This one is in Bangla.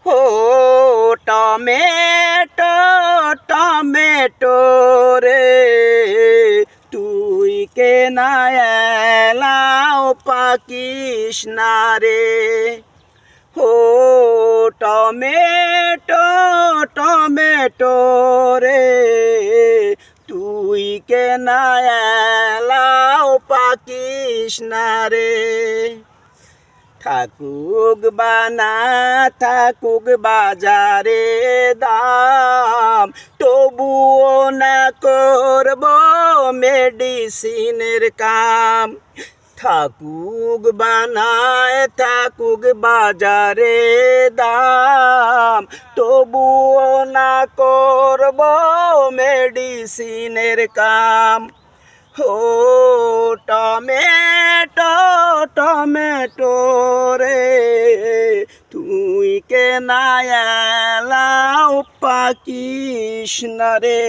ও টমেটো টমেটো রে তুই কেনা এলাও পাকিস না রে। ও টমেটো টমেটো রে তুই কেনা এলাও পাকিস না রে। থাকুক বা না থাকুক বাজারে দাম, তবুও না করব মেডিসিনের কাম। থাকুক বা নাই থাকুক বাজারে দাম, তবুও না করব মেডিসিনের কাম। ও টমেটো টমেটো রে তুই কেনা এলাও পাকিস না রে।